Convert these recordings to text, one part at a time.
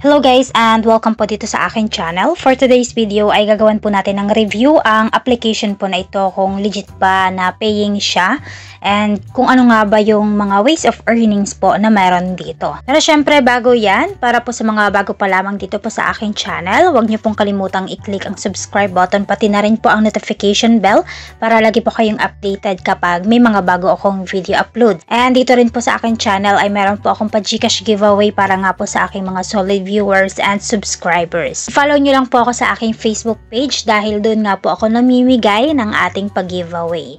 Hello guys and welcome po dito sa aking channel. For today's video ay gagawan po natin ng review ang application po na ito kung legit ba na paying siya and kung ano nga ba yung mga ways of earnings po na meron dito. Pero syempre bago yan, para po sa mga bago pa lamang dito po sa aking channel, huwag niyo pong kalimutang i-click ang subscribe button pati na rin po ang notification bell para lagi po kayong updated kapag may mga bago akong video upload. And dito rin po sa aking channel ay meron po akong pa-Gcash giveaway para nga po sa aking mga solid viewers and subscribers. Follow nyo lang po ako sa aking Facebook page dahil doon nga po ako namimigay ng ating pag-giveaway.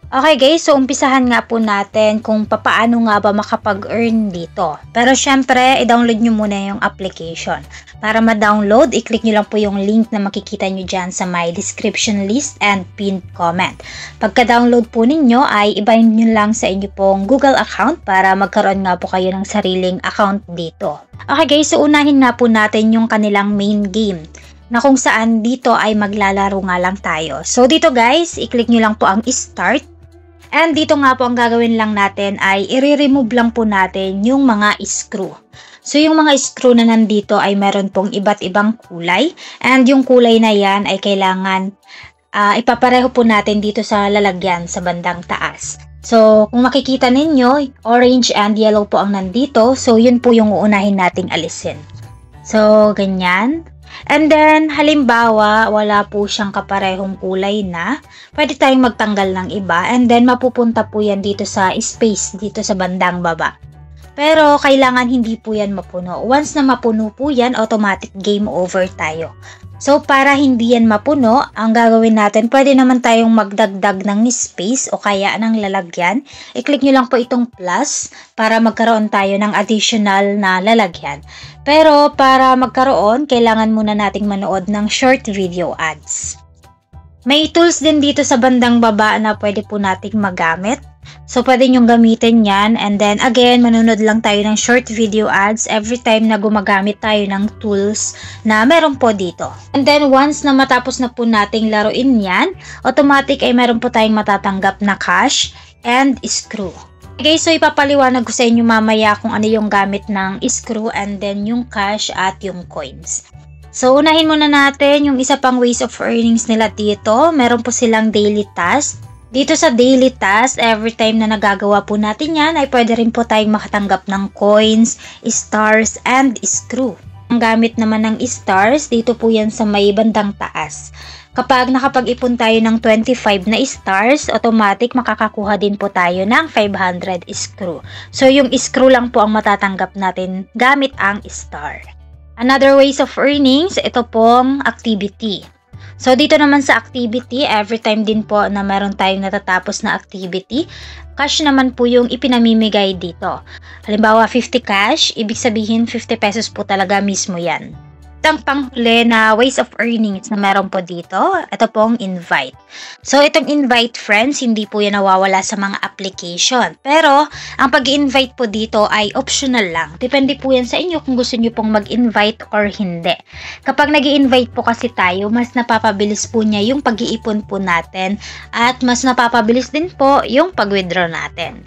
Okay guys, so umpisahan nga po natin kung papaano nga ba makapag-earn dito. Pero syempre, i-download nyo muna yung application. Para ma-download, i-click nyo lang po yung link na makikita nyo dyan sa my description list and pinned comment. Pagka-download po ninyo ay i-bind nyo lang sa inyo pong Google account para magkaroon nga po kayo ng sariling account dito. Okay guys, so unahin nga po natin yung kanilang main game na kung saan dito ay maglalaro nga lang tayo. So dito guys, i-click nyo lang po ang start. And dito nga po ang gagawin lang natin ay i-remove lang po natin yung mga screw. So yung mga screw na nandito ay meron pong iba't ibang kulay. And yung kulay na yan ay kailangan ipapareho po natin dito sa lalagyan sa bandang taas. So kung makikita ninyo, orange and yellow po ang nandito. So yun po yung uunahin nating alisin. So ganyan. And then, halimbawa, wala po siyang kaparehong kulay na, pwede tayong magtanggal ng iba and then mapupunta po yan dito sa space, dito sa bandang baba. Pero, kailangan hindi po yan mapuno. Once na mapuno po yan, automatic game over tayo. So, para hindi yan mapuno, ang gagawin natin, pwede naman tayong magdagdag ng space o kaya ng lalagyan. I-click nyo lang po itong plus para magkaroon tayo ng additional na lalagyan. Pero para magkaroon, kailangan muna nating manood ng short video ads. May tools din dito sa bandang baba na pwede po nating magamit. So, pwede nyong gamitin yan. And then, again, manonood lang tayo ng short video ads every time na gumagamit tayo ng tools na meron po dito. And then, once na matapos na po nating laruin yan, automatic ay meron po tayong matatanggap na cash and screw. Okay, so ipapaliwanag ko sa inyo mamaya kung ano yung gamit ng screw and then yung cash at yung coins. So, unahin muna natin yung isa pang ways of earnings nila dito. Meron po silang daily task. Dito sa daily task, every time na nagagawa po natin yan, ay pwede rin po tayong makatanggap ng coins, stars, and screw. Ang gamit naman ng stars, dito po yan sa may bandang taas. Kapag nakapag-ipon tayo ng 25 na stars, automatic makakakuha din po tayo ng 500 screw. So, yung screw lang po ang matatanggap natin gamit ang star. Another ways of earnings, ito pong activity. So, dito naman sa activity, every time din po na meron tayong natatapos na activity, cash naman po yung ipinamimigay dito. Halimbawa, 50 cash, ibig sabihin 50 pesos po talaga mismo yan. Itong panghuli na ways of earnings na meron po dito, ito pong invite. So, itong invite friends, hindi po yan nawawala sa mga application. Pero, ang pag-invite po dito ay optional lang. Depende po yan sa inyo kung gusto nyo pong mag-invite or hindi. Kapag nag-i-invite po kasi tayo, mas napapabilis po niya yung pag-iipon po natin at mas napapabilis din po yung pag-withdraw natin.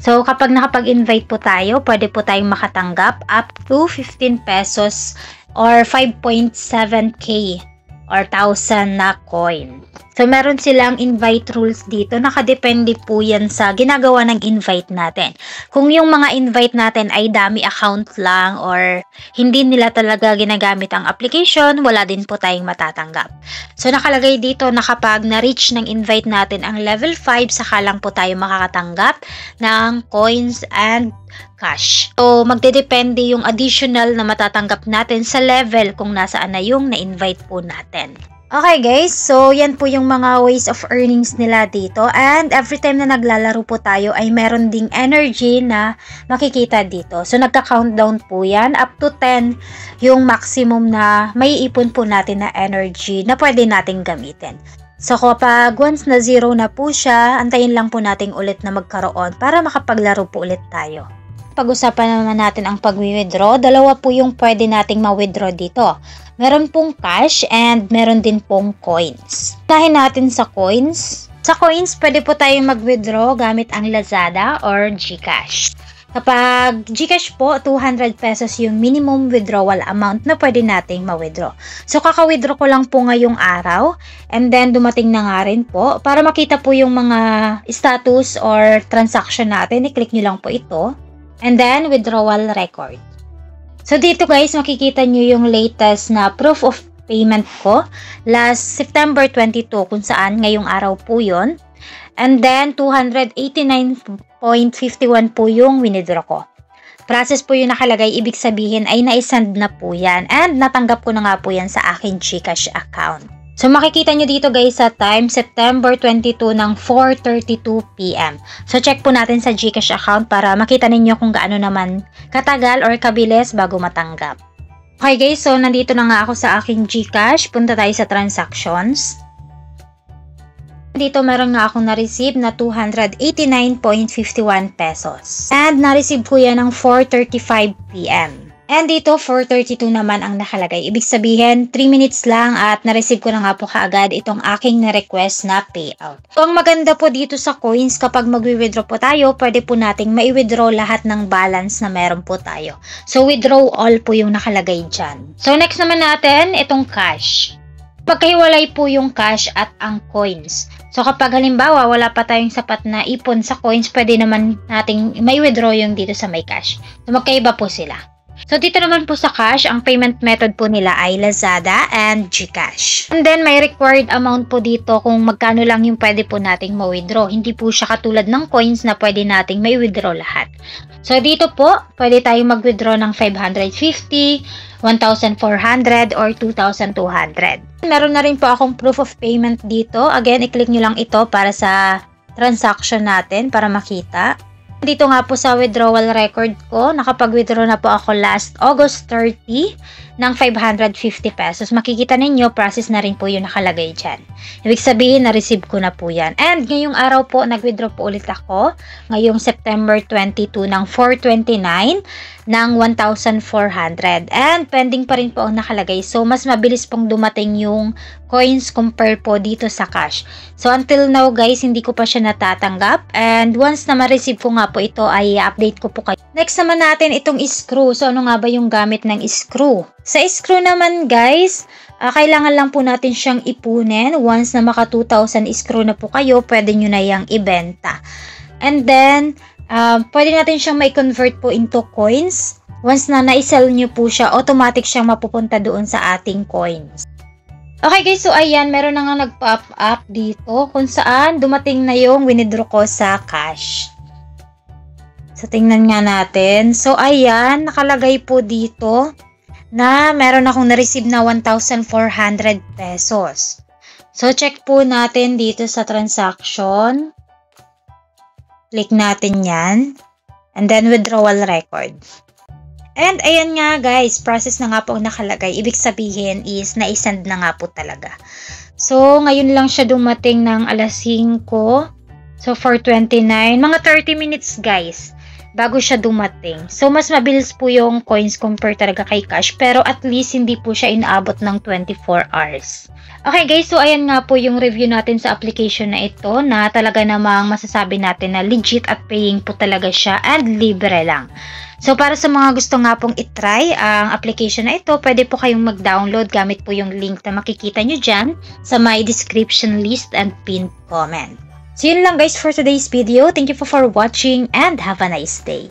So, kapag nakapag-invite po tayo, pwede po tayong makatanggap up to 15 pesos or 5.7k or 1,000 na coin. So, meron silang invite rules dito. Nakadepende po yan sa ginagawa ng invite natin. Kung yung mga invite natin ay dami account lang or hindi nila talaga ginagamit ang application, wala din po tayong matatanggap. So, nakalagay dito na kapag na-reach ng invite natin ang level 5, saka lang po tayo makakatanggap ng coins and cash. So, magdedepende yung additional na matatanggap natin sa level kung nasaan na yung na-invite po natin. Okay guys, so yan po yung mga ways of earnings nila dito and every time na naglalaro po tayo ay meron ding energy na makikita dito. So nagka-countdown po yan, up to 10 yung maximum na may ipon po natin na energy na pwede nating gamitin. So kapag once na 0 na po siya, antayin lang po nating ulit na magkaroon para makapaglaro po ulit tayo. Pag-usapan naman natin ang pag-withdraw. Dalawa po yung pwede nating ma-withdraw dito. Meron pong cash and meron din pong coins. Unahin natin sa coins. Sa coins, pwede po tayong mag-withdraw gamit ang Lazada or GCash. Kapag GCash po, 200 pesos yung minimum withdrawal amount na pwede nating ma-withdraw. So, kaka-withdraw ko lang po ngayong araw. And then, dumating na nga rin po. Para makita po yung mga status or transaction natin, i-click nyo lang po ito. And then, withdrawal record. So, dito guys, makikita nyo yung latest na proof of payment ko. Last September 22, kung saan ngayong araw po yun. And then, 289.51 po yung winidraw ko. Process po yung nakalagay, ibig sabihin ay naisend na po yan. And natanggap ko na nga po yan sa aking GCash account. So, makikita nyo dito guys sa time, September 22 ng 4:32 PM. So, check po natin sa GCash account para makita ninyo kung gaano naman katagal or kabilis bago matanggap. Okay guys, so nandito na nga ako sa aking GCash. Punta tayo sa transactions. Dito meron nga akong na-receive na 289.51 pesos. And na-receive ko yan ng 4:35 PM. And dito 4:32 naman ang nakalagay. Ibig sabihin 3 minutes lang at na-receive ko na nga po kaagad itong aking na-request na payout. So, ang maganda po dito sa coins, kapag mag-withdraw po tayo, pwede po nating mai-withdraw lahat ng balance na meron po tayo. So, withdraw all po yung nakalagay dyan. So, next naman natin, itong cash. Magkahiwalay po yung cash at ang coins. So, kapag halimbawa, wala pa tayong sapat na ipon sa coins, pwede naman nating may withdraw yung dito sa may cash. So, magkaiba po sila. So, dito naman po sa cash, ang payment method po nila ay Lazada and GCash. And then, may required amount po dito kung magkano lang yung pwede po nating ma-withdraw. Hindi po siya katulad ng coins na pwede nating may withdraw lahat. So, dito po, pwede tayong mag-withdraw ng 550, 1,400, or 2,200. Meron na rin po akong proof of payment dito. Again, i-click nyo lang ito para sa transaction natin para makita. Dito nga po sa withdrawal record ko, nakapag-withdraw na po ako last August 30 ng 550 pesos. Makikita ninyo, process na rin po yung nakalagay dyan. Ibig sabihin, na-receive ko na po yan. And ngayong araw po, nag-withdraw po ulit ako. Ngayong September 22 ng 429 ng 1,400. And pending pa rin po ang nakalagay. So, mas mabilis pong dumating yung coins compare po dito sa cash. So, until now guys, hindi ko pa siya natatanggap. And once na ma-receive ko nga po ito, ay update ko po kayo. Next naman natin itong screw. So, ano nga ba yung gamit ng screw? Sa screw naman guys, kailangan lang po natin siyang ipunin. Once na maka 2,000 screw na po kayo, pwede nyo na yung ibenta. And then, pwede natin siyang mai-convert po into coins. Once na na-sell nyo po siya, automatic siyang mapupunta doon sa ating coins. Okay guys, so ayan, meron na nga nag-pop up dito kung saan dumating na yung winidraw ko sa cash. So, tingnan nga natin. So, ayan, nakalagay po dito na meron akong na-receive na 1,400 pesos. So, check po natin dito sa transaction. Click natin yan. And then, withdrawal record. And, ayan nga guys, process na nga po nakalagay. Ibig sabihin is, na-send na nga po talaga. So, ngayon lang siya dumating ng alas 5. So, 4:29. Mga 30 minutes guys, bago siya dumating. So, mas mabilis po yung coins compare talaga kay cash. Pero at least, hindi po siya inaabot ng 24 hours. Okay guys, so ayan nga po yung review natin sa application na ito na talaga namang masasabi natin na legit at paying po talaga siya and libre lang. So, para sa mga gusto nga pong itry ang application na ito, pwede po kayong mag-download gamit po yung link na makikita nyo dyan sa my description list and pinned comment. So, yun lang guys for today's video. Thank you for watching and have a nice day.